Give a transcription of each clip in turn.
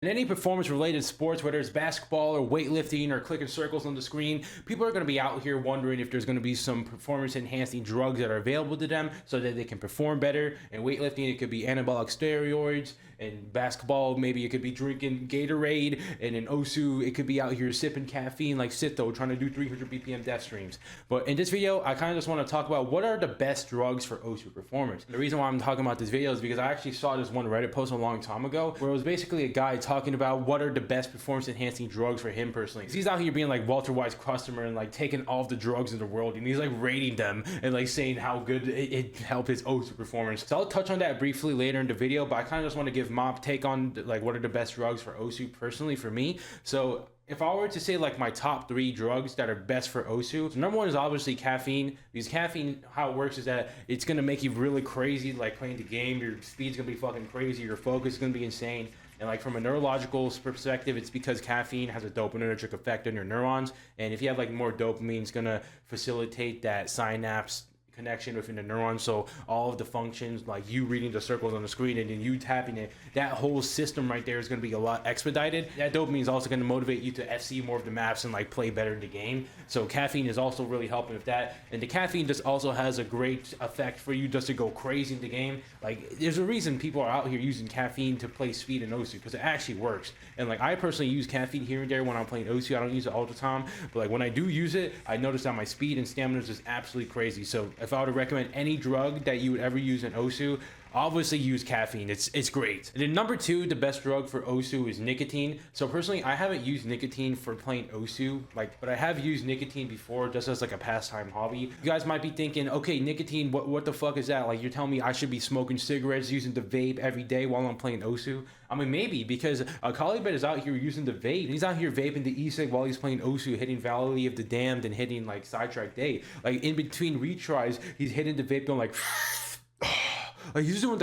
In any performance-related sports, whether it's basketball or weightlifting or clicking circles on the screen, people are going to be out here wondering if there's going to be some performance-enhancing drugs that are available to them so that they can perform better. In weightlifting, it could be anabolic steroids. In basketball, maybe it could be drinking Gatorade. And in OSU, it could be out here sipping caffeine like Cito, trying to do 300 BPM death streams. But in this video, I kind of just want to talk about what are the best drugs for OSU performers. The reason why I'm talking about this video is because I actually saw this one Reddit post a long time ago where it was basically a guy talking about what are the best performance enhancing drugs for him personally. He's out here being like Walter White's customer and like taking all of the drugs in the world and he's like rating them and like saying how good it helped his OSU performance. So I'll touch on that briefly later in the video, but I kind of just want to give my take on like what are the best drugs for OSU personally for me. So if I were to say like my top 3 drugs that are best for OSU, so number 1 is obviously caffeine. Because caffeine, how it works is that it's gonna make you really crazy, like playing the game. Your speed's gonna be fucking crazy. Your focus is gonna be insane. And like from a neurological perspective, it's because caffeine has a dopaminergic effect on your neurons. And if you have like more dopamine, it's gonna facilitate that synapse connection within the neurons, so all of the functions like you reading the circles on the screen and then you tapping it, that whole system right there is going to be a lot expedited. That dopamine is also going to motivate you to FC more of the maps and like play better in the game. So caffeine is also really helping with that, and the caffeine just also has a great effect for you just to go crazy in the game. Like there's a reason people are out here using caffeine to play speed in OSU, because it actually works. And like I personally use caffeine here and there when I'm playing OSU. I don't use it all the time, but like when I do use it, I notice that my speed and stamina is just absolutely crazy. So if I were to recommend any drug that you would ever use in OSU, obviously use caffeine. It's great. And then number 2, the best drug for OSU is nicotine. So personally, I haven't used nicotine for playing OSU, but I have used nicotine before just as like a pastime hobby. You guys might be thinking, okay, nicotine, what the fuck is that? Like you're telling me I should be smoking cigarettes, using the vape every day while I'm playing OSU? I mean, maybe, because a colleague is out here using the vape. He's out here vaping the e-cig while he's playing OSU, hitting Valley of the Damned and hitting like Sidetrack Day. Like in between retries, he's hitting the vape going like like he's doing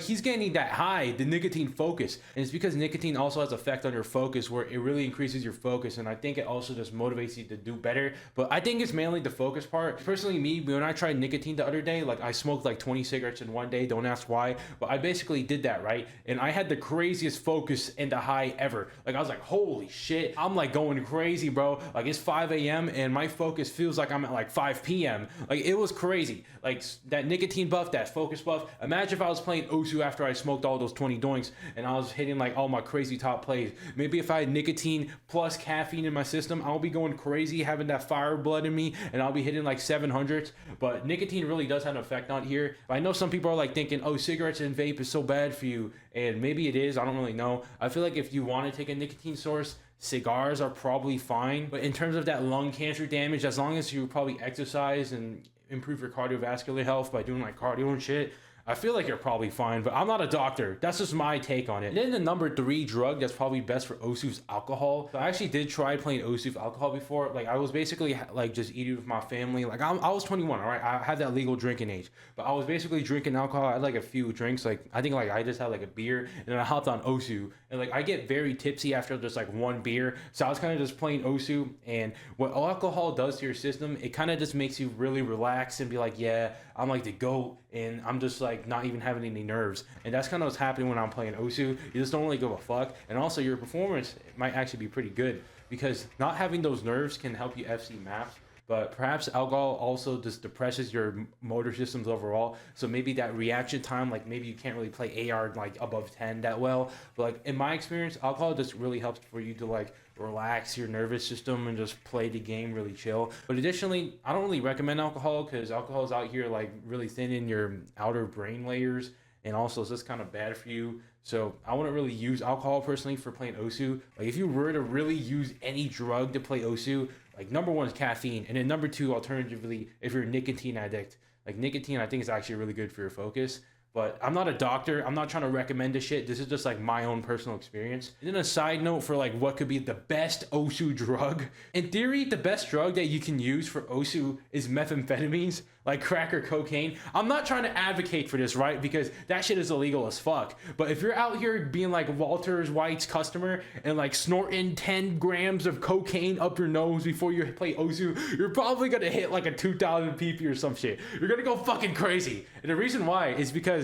he's getting that high, the nicotine focus. And it's because nicotine also has effect on your focus, where it really increases your focus, and I think it also just motivates you to do better. But I think it's mainly the focus part. Personally, me, when I tried nicotine the other day, like I smoked like 20 cigarettes in one day, don't ask why, but I basically did that, right? And I had the craziest focus and the high ever. Like I was like, holy shit, I'm like going crazy, bro. Like it's 5 a.m. and my focus feels like I'm at like 5 p.m. Like it was crazy. Like that nicotine buff, that focus buff. Imagine if I was playing OSU after I smoked all those 20 doinks and I was hitting like all my crazy top plays. Maybe if I had nicotine plus caffeine in my system, I'll be going crazy, having that fire blood in me, and I'll be hitting like 700s. But nicotine really does have an effect on here. I know some people are like thinking, oh, cigarettes and vape is so bad for you. And maybe it is, I don't really know. I feel like if you want to take a nicotine source, cigars are probably fine. But in terms of that lung cancer damage, as long as you probably exercise and improve your cardiovascular health by doing like cardio and shit, I feel like you're probably fine, but I'm not a doctor. That's just my take on it. And then the number 3 drug that's probably best for OSU is alcohol. So I actually did try playing OSU with alcohol before. Like I was basically like just eating with my family. Like I was 21, all right? I had that legal drinking age, but I was basically drinking alcohol. I had like a few drinks. Like I think like I just had like a beer, and then I hopped on OSU, and like I get very tipsy after just like one beer. So I was kind of just playing OSU, and what alcohol does to your system, it kind of just makes you really relax and be like, yeah, I'm like the GOAT, and I'm just like not even having any nerves. And that's kind of what's happening when I'm playing OSU. You just don't really give a fuck, and also your performance might actually be pretty good, because not having those nerves can help you FC maps. But perhaps alcohol also just depresses your motor systems overall. So maybe that reaction time, like maybe you can't really play AR like above 10 that well. But like in my experience, alcohol just really helps for you to like relax your nervous system and just play the game really chill. But additionally, I don't really recommend alcohol, because alcohol is out here like really thinning your outer brain layers, and also it's just kind of bad for you. So I wouldn't really use alcohol personally for playing OSU. Like if you were to really use any drug to play OSU, like number 1 is caffeine, and then number 2, alternatively, if you're a nicotine addict, like nicotine I think is actually really good for your focus. But I'm not a doctor. I'm not trying to recommend this shit. This is just like my own personal experience. And then a side note for like what could be the best OSU drug. In theory, the best drug that you can use for OSU is methamphetamines, like crack or cocaine. I'm not trying to advocate for this, right? Because that shit is illegal as fuck. But if you're out here being like Walter White's customer and like snorting 10 grams of cocaine up your nose before you play OSU, you're probably gonna hit like a 2000 pp or some shit. You're gonna go fucking crazy. And the reason why is because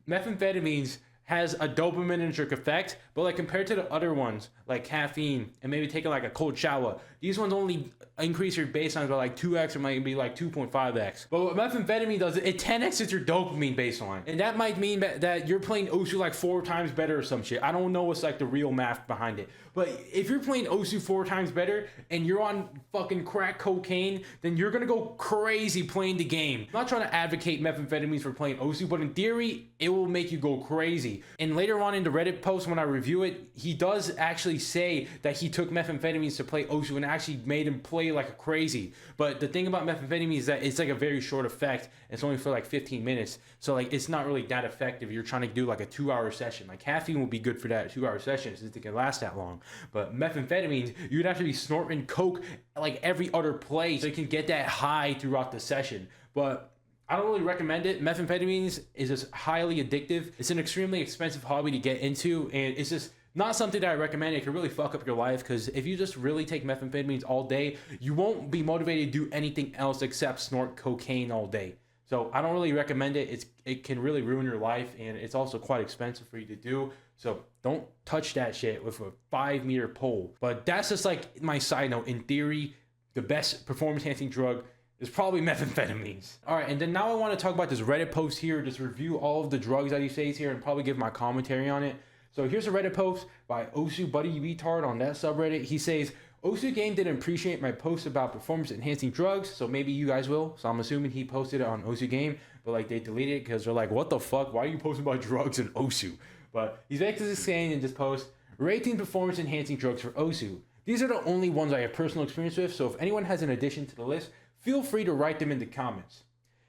methamphetamines has a dopaminergic effect, but like compared to the other ones like caffeine and maybe taking like a cold shower, these ones only increase your baseline by like 2x or might be like 2.5x. But what methamphetamine does, it 10x's your dopamine baseline, and that might mean that you're playing Osu like 4 times better or some shit. I don't know what's like the real math behind it, but if you're playing Osu 4 times better and you're on fucking crack cocaine, then you're gonna go crazy playing the game. I'm not trying to advocate methamphetamines for playing Osu, but in theory it will make you go crazy. And later on in the Reddit post when I review it, he does actually say that he took methamphetamines to play Osu and actually made him play like crazy. But the thing about methamphetamine is that it's like a very short effect. It's only for like 15 minutes, so like it's not really that effective. You're trying to do like a 2-hour session. Like caffeine will be good for that 2-hour session since it can last that long, but methamphetamines, you'd have to be snorting coke like every other play so you can get that high throughout the session. But I don't really recommend it. Methamphetamines is just highly addictive. It's an extremely expensive hobby to get into, and it's just not something that I recommend. It can really fuck up your life, because if you just really take methamphetamines all day, you won't be motivated to do anything else except snort cocaine all day. So I don't really recommend it. It can really ruin your life, and it's also quite expensive for you to do. So don't touch that shit with a 5-meter pole. But that's just like my side note. In theory, the best performance enhancing drug is probably methamphetamines. All right, and then now I want to talk about this Reddit post here, just review all of the drugs that he says here and probably give my commentary on it. So here's a Reddit post by Osu Buddy Retard on that subreddit. He says, Osu Game didn't appreciate my post about performance enhancing drugs, so maybe you guys will. So I'm assuming he posted it on Osu Game, but like they deleted it because they're like, what the fuck? Why are you posting about drugs in Osu? But he's basically saying in this post, rating performance enhancing drugs for Osu. These are the only ones I have personal experience with, so if anyone has an addition to the list, feel free to write them in the comments.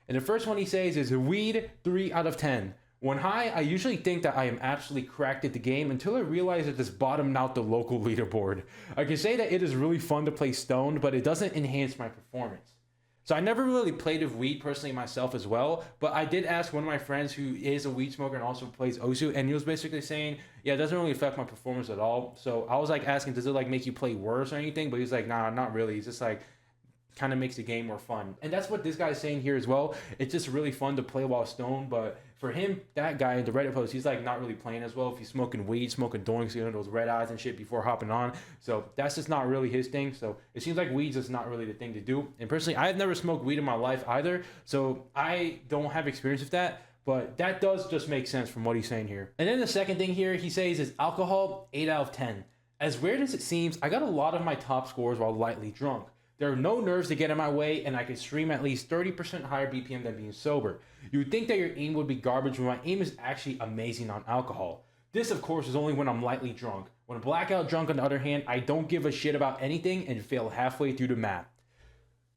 And the first one he says is weed, 3 out of 10. When high, I usually think that I am absolutely cracked at the game until I realize that this bottomed out the local leaderboard. I can say that it is really fun to play stoned, but it doesn't enhance my performance. So I never really played with weed personally myself as well, but I did ask one of my friends who is a weed smoker and also plays Osu, and he was basically saying, yeah, it doesn't really affect my performance at all. So I was like asking, does it like make you play worse or anything? But he's like, nah, not really. It's just like, kind of makes the game more fun. And that's what this guy's saying here as well. It's just really fun to play while stoned, but for him, that guy in the Reddit post, he's like not really playing as well if he's smoking weed, smoking doinks, you know, those red eyes and shit before hopping on. So that's just not really his thing. So it seems like weed's just not really the thing to do. And personally, I've never smoked weed in my life either, so I don't have experience with that. But that does just make sense from what he's saying here. And then the second thing here he says is alcohol, 8 out of 10. As weird as it seems, I got a lot of my top scores while lightly drunk. There are no nerves to get in my way, and I can stream at least 30% higher BPM than being sober. You would think that your aim would be garbage, but my aim is actually amazing on alcohol. This, of course, is only when I'm lightly drunk. When I'm blackout drunk, on the other hand, I don't give a shit about anything and fail halfway through the math.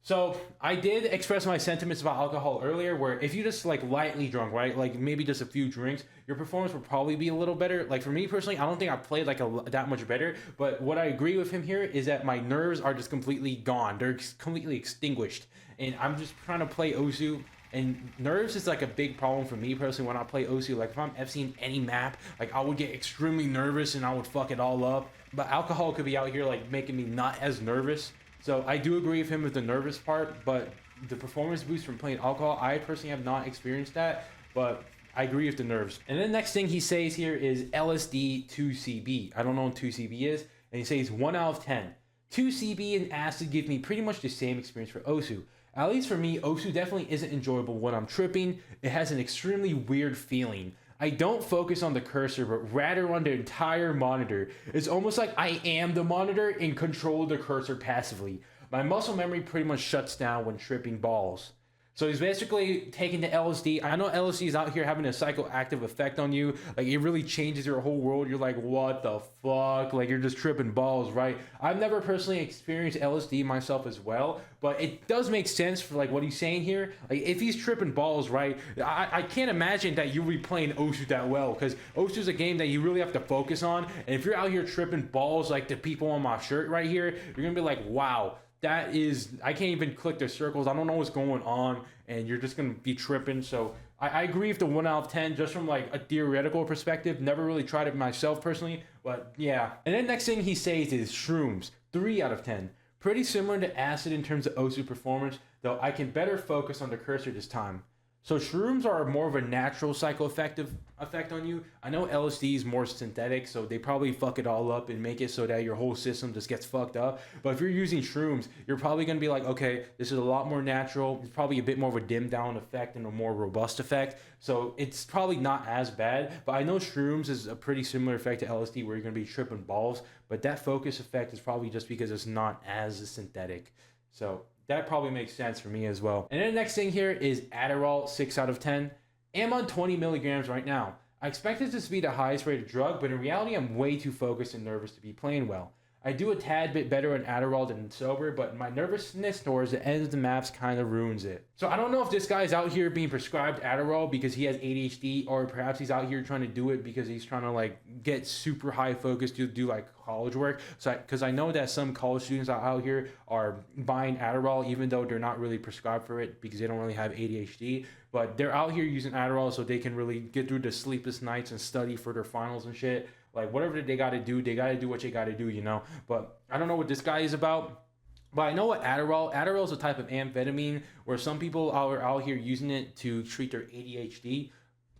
So I did express my sentiments about alcohol earlier, where if you just like lightly drunk, right, like maybe just a few drinks, your performance would probably be a little better. Like for me personally, I don't think I played like that much better, but what I agree with him here is that my nerves are just completely gone. They're completely extinguished, and I'm just trying to play Osu, and nerves is like a big problem for me personally when I play Osu. Like if I'm FCing any map, like I would get extremely nervous and I would fuck it all up, but alcohol could be out here like making me not as nervous. So I do agree with him with the nervous part, but the performance boost from playing alcohol, I personally have not experienced that, but I agree with the nerves. And then the next thing he says here is LSD 2CB. I don't know what 2CB is, and he says 1 out of 10. 2CB and acid give me pretty much the same experience for Osu. At least for me, Osu definitely isn't enjoyable when I'm tripping. It has an extremely weird feeling. I don't focus on the cursor, but rather on the entire monitor. It's almost like I am the monitor and control the cursor passively. My muscle memory pretty much shuts down when tripping balls. So he's basically taking the LSD. I know LSD is out here having a psychoactive effect on you. Like it really changes your whole world. You're like, what the fuck? Like you're just tripping balls, right? I've never personally experienced LSD myself as well, but it does make sense for like what he's saying here. Like if he's tripping balls, right? I can't imagine that you would be playing Osu that well, because Osu is a game that you really have to focus on. And if you're out here tripping balls like the people on my shirt right here, you're gonna be like, wow. That is, I can't even click the circles. I don't know what's going on, and you're just gonna be tripping. So I agree with the 1 out of 10, just from like a theoretical perspective. Never really tried it myself personally, but yeah. And then next thing he says is Shrooms, 3 out of 10. Pretty similar to acid in terms of Osu performance, though I can better focus on the cursor this time. So shrooms are more of a natural psychoactive effect on you. I know LSD is more synthetic, so they probably fuck it all up and make it so that your whole system just gets fucked up. But if you're using shrooms, you're probably gonna be like, okay, this is a lot more natural. It's probably a bit more of a dimmed down effect and a more robust effect. So it's probably not as bad. But I know shrooms is a pretty similar effect to LSD where you're gonna be tripping balls. But that focus effect is probably just because it's not as synthetic. So that probably makes sense for me as well. And then the next thing here is Adderall, 6 out of 10. I'm on 20 milligrams right now. I expected this to be the highest rated drug, but in reality, I'm way too focused and nervous to be playing well. I do a tad bit better on Adderall than sober, but my nervousness towards the ends of the maps kind of ruins it. So I don't know if this guy's out here being prescribed Adderall because he has ADHD, or perhaps he's out here trying to do it because he's trying to like get super high focus to do like college work. So because I know that some college students out here are buying Adderall even though they're not really prescribed for it because they don't really have ADHD, but they're out here using Adderall so they can really get through the sleepless nights and study for their finals and shit. Like, whatever they got to do what they got to do, you know? But I don't know what this guy is about. But I know what Adderall is a type of amphetamine where some people are out here using it to treat their ADHD.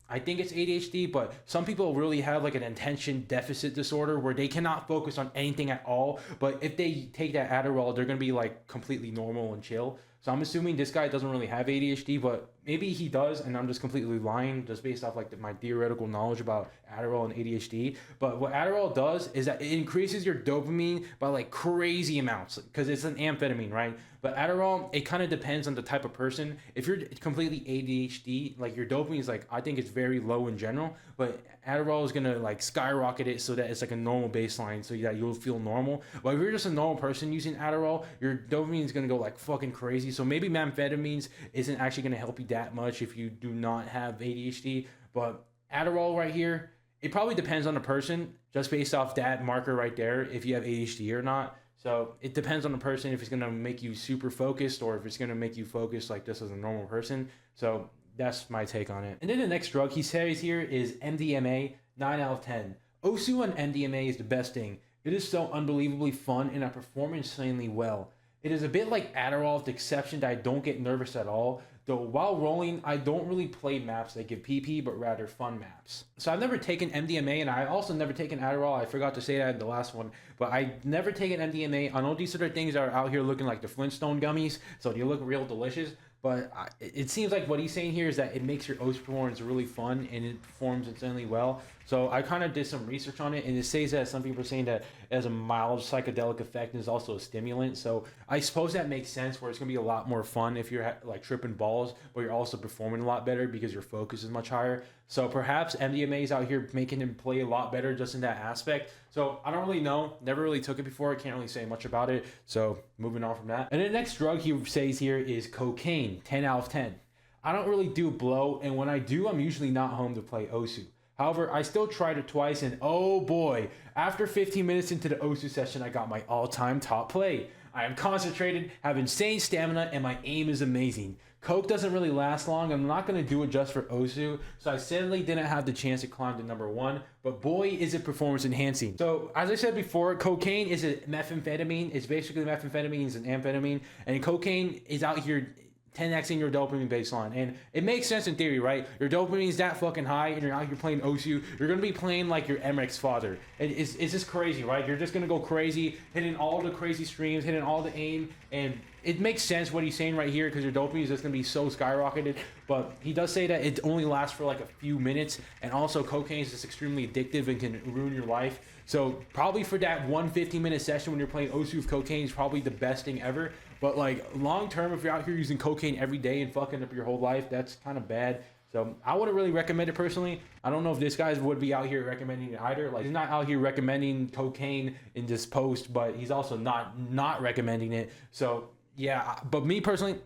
I think it's ADHD, but some people really have like an attention deficit disorder where they cannot focus on anything at all. But if they take that Adderall, they're going to be like completely normal and chill. So I'm assuming this guy doesn't really have ADHD, but maybe he does, and I'm just completely lying just based off like my theoretical knowledge about Adderall and ADHD. But what Adderall does is that it increases your dopamine by like crazy amounts because it's an amphetamine, right? But Adderall, it kind of depends on the type of person. If you're completely ADHD, like your dopamine is like, I think it's very low in general, but Adderall is gonna like skyrocket it so that it's like a normal baseline so that you'll feel normal. But if you're just a normal person using Adderall, your dopamine is gonna go like fucking crazy. So maybe amphetamines isn't actually gonna help you that much if you do not have ADHD. But Adderall right here, it probably depends on the person just based off that marker right there if you have ADHD or not. So it depends on the person if it's gonna make you super focused or if it's gonna make you focus like this as a normal person. So that's my take on it. And then the next drug he says here is MDMA, 9 out of 10. Osu on MDMA is the best thing. It is so unbelievably fun and I perform insanely well. It is a bit like Adderall with the exception that I don't get nervous at all. Though while rolling, I don't really play maps that give PP, but rather fun maps. So I've never taken MDMA and I also never taken Adderall. I forgot to say that in the last one, but I've never taken MDMA. I know these are the things that are out here looking like the Flintstone gummies, so they look real delicious. But it seems like what he's saying here is that it makes your OS performance really fun and it performs insanely well. So I kind of did some research on it, and it says that some people are saying that it has a mild psychedelic effect and is also a stimulant. So I suppose that makes sense where it's going to be a lot more fun if you're like tripping balls, but you're also performing a lot better because your focus is much higher. So perhaps MDMA is out here making him play a lot better just in that aspect. So I don't really know. Never really took it before. I can't really say much about it. So moving on from that. And the next drug he says here is cocaine, 10 out of 10. I don't really do blow, and when I do, I'm usually not home to play Osu. However, I still tried it twice, and oh boy, after 15 minutes into the Osu session, I got my all-time top play. I am concentrated, have insane stamina, and my aim is amazing. Coke doesn't really last long. I'm not going to do it just for Osu, so I sadly didn't have the chance to climb to number 1, but boy, is it performance enhancing. So, as I said before, cocaine is a methamphetamine. It's basically methamphetamine is an amphetamine, and cocaine is out here 10xing your dopamine baseline. And it makes sense in theory, right? Your dopamine is that fucking high and you're out here playing Osu. You're going to be playing like your Emmerich's father. It's just crazy, right? You're just going to go crazy, hitting all the crazy streams, hitting all the aim. And it makes sense what he's saying right here because your dopamine is just going to be so skyrocketed. But he does say that it only lasts for like a few minutes. And also cocaine is just extremely addictive and can ruin your life. So probably for that 150-minute session when you're playing Osu with cocaine is probably the best thing ever. But like long term, if you're out here using cocaine every day and fucking up your whole life, that's kind of bad. So I wouldn't really recommend it personally. I don't know if this guy would be out here recommending it either. Like he's not out here recommending cocaine in this post, but he's also not recommending it. So yeah, but me personally,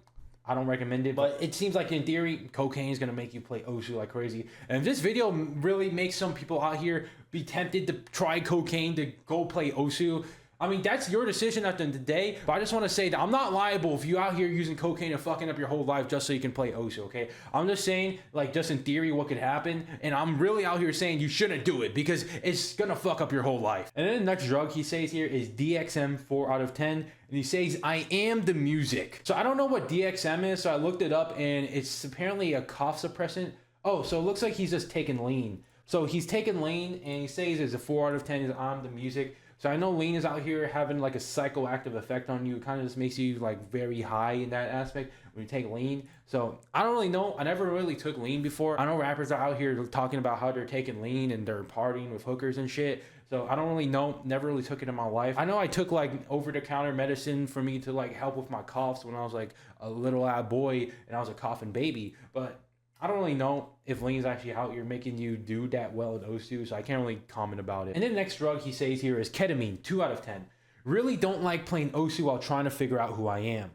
I don't recommend it. But it seems like in theory, cocaine is gonna make you play Osu like crazy. And this video really makes some people out here be tempted to try cocaine to go play Osu. I mean, that's your decision at the end of the day, but I just want to say that I'm not liable if you out here using cocaine and fucking up your whole life just so you can play OSU, okay? I'm just saying, like, just in theory, what could happen, and I'm really out here saying you shouldn't do it because it's gonna fuck up your whole life. And then the next drug he says here is DXM 4 out of 10, and he says, I am the music. So I don't know what DXM is, so I looked it up, and it's apparently a cough suppressant. Oh, so it looks like he's just taking lean. So he's taking lean, and he says it's a 4 out of 10 is I'm the music. So I know lean is out here having like a psychoactive effect on you. It kind of just makes you like very high in that aspect when you take lean. So I don't really know. I never really took lean before. I know rappers are out here talking about how they're taking lean and they're partying with hookers and shit. So I don't really know. Never really took it in my life. I know I took like over-the-counter medicine for me to like help with my coughs when I was like a little ad boy and I was a coughing baby. But I don't really know if lean is actually out here making you do that well in OSU, so I can't really comment about it. And then the next drug he says here is ketamine, 2 out of 10. Really don't like playing OSU while trying to figure out who I am.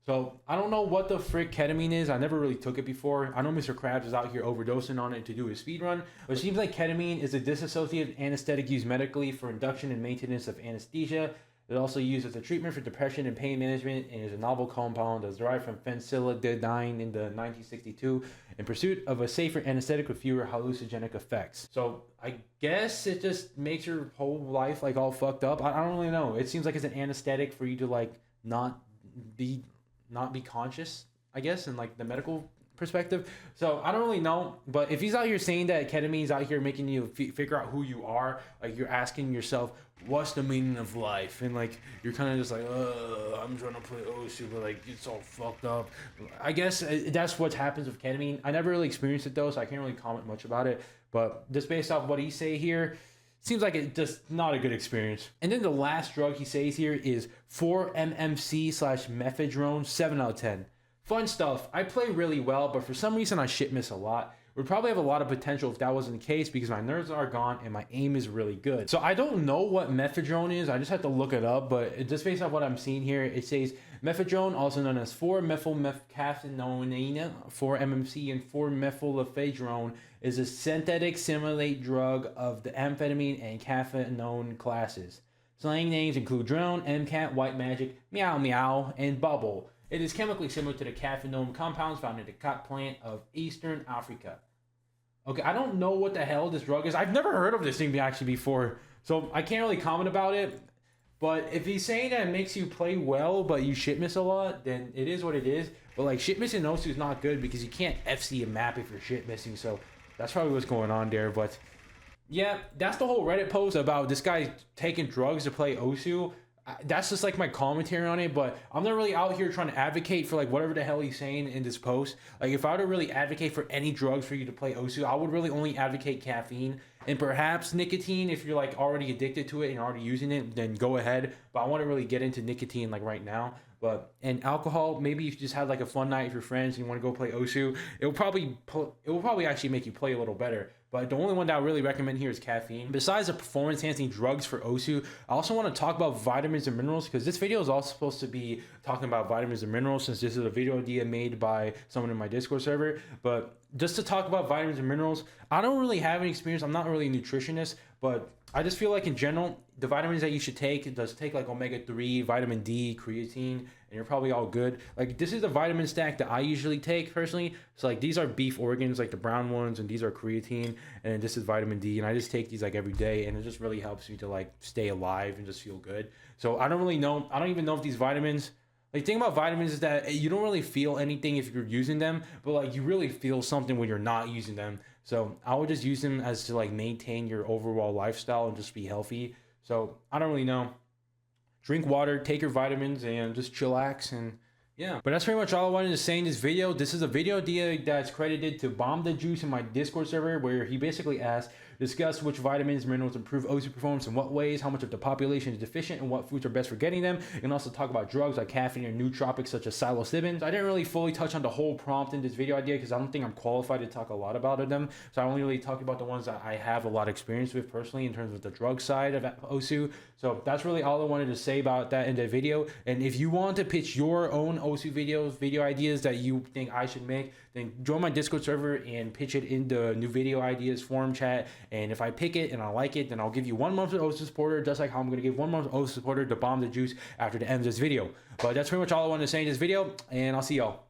So I don't know what the frick ketamine is. I never really took it before. I know Mr. Krabs is out here overdosing on it to do his speed run, but it seems like ketamine is a dissociative anesthetic used medically for induction and maintenance of anesthesia. It's also used as a treatment for depression and pain management and is a novel compound that's derived from phencyclidine in the 1962 in pursuit of a safer anesthetic with fewer hallucinogenic effects. So I guess it just makes your whole life like all fucked up. I don't really know. It seems like it's an anesthetic for you to like not be conscious, I guess, in like the medical perspective. So I don't really know, but if he's out here saying that ketamine is out here making you figure out who you are, like you're asking yourself what's the meaning of life, and like you're kind of just like I'm trying to play OSU, but like it's all fucked up. I guess that's what happens with ketamine. I never really experienced it though, so I can't really comment much about it, but just based off what he say here, seems like it's just not a good experience. And then the last drug he says here is 4-MMC/methadone, 7 out of 10. Fun stuff. I play really well, but for some reason I shit miss a lot. Would probably have a lot of potential if that wasn't the case because my nerves are gone and my aim is really good. So I don't know what methadone is. I just have to look it up, but just based on what I'm seeing here, it says methadone, also known as 4-methylmethcathinone, 4-MMC, and 4-methylephedrone, is a synthetic simulate drug of the amphetamine and caffeinone classes. Slang names include drone, MCAT, white magic, meow meow, and bubble. It is chemically similar to the caffeinone compounds found in the khat plant of Eastern Africa. Okay, I don't know what the hell this drug is. I've never heard of this thing actually before, so I can't really comment about it. But if he's saying that it makes you play well, but you shit miss a lot, then it is what it is. But like shit missing OSU is not good because you can't FC a map if you're shit missing. So that's probably what's going on there. But yeah, that's the whole Reddit post about this guy taking drugs to play OSU. That's just like my commentary on it, but I'm not really out here trying to advocate for like whatever the hell he's saying in this post. Like if I were to really advocate for any drugs for you to play OSU, I would really only advocate caffeine and perhaps nicotine. If you're like already addicted to it and already using it, then go ahead. But I want to really get into nicotine like right now. And alcohol, maybe if you just had like a fun night with your friends and you want to go play OSU, it will probably actually make you play a little better. But the only one that I really recommend here is caffeine. Besides the performance-enhancing drugs for OSU, I also want to talk about vitamins and minerals because this video is also supposed to be talking about vitamins and minerals since this is a video idea made by someone in my Discord server. But just to talk about vitamins and minerals, I don't really have any experience. I'm not really a nutritionist, but I just feel like in general, the vitamins that you should take, does take like omega-3, vitamin D, creatine, and you're probably all good. Like this is the vitamin stack that I usually take personally. So like these are beef organs, like the brown ones, and these are creatine, and this is vitamin D, and I just take these like every day, and it just really helps me to like stay alive and just feel good. So I don't really know. I don't even know if these vitamins. Like, the thing about vitamins is that you don't really feel anything if you're using them, but like you really feel something when you're not using them. So I would just use them as to like maintain your overall lifestyle and just be healthy. So I don't really know. Drink water, take your vitamins, and just chillax. And yeah, but that's pretty much all I wanted to say in this video. This is a video idea that's credited to Bomb the Juice in my Discord server, where he basically asked, discuss which vitamins, minerals improve OSU performance in what ways, how much of the population is deficient, and what foods are best for getting them. And also talk about drugs like caffeine and nootropics such as psilocybin. So I didn't really fully touch on the whole prompt in this video idea because I don't think I'm qualified to talk a lot about them. So I only really talk about the ones that I have a lot of experience with personally in terms of the drug side of OSU. So that's really all I wanted to say about that in the video. And if you want to pitch your own OSU videos, video ideas that you think I should make, then join my Discord server and pitch it in the new video ideas forum chat. And if I pick it and I like it, then I'll give you 1 month of Oasis Porter, just like how I'm going to give 1 month of Oasis Porter to bomb the juice after the end of this video. But that's pretty much all I wanted to say in this video, and I'll see y'all.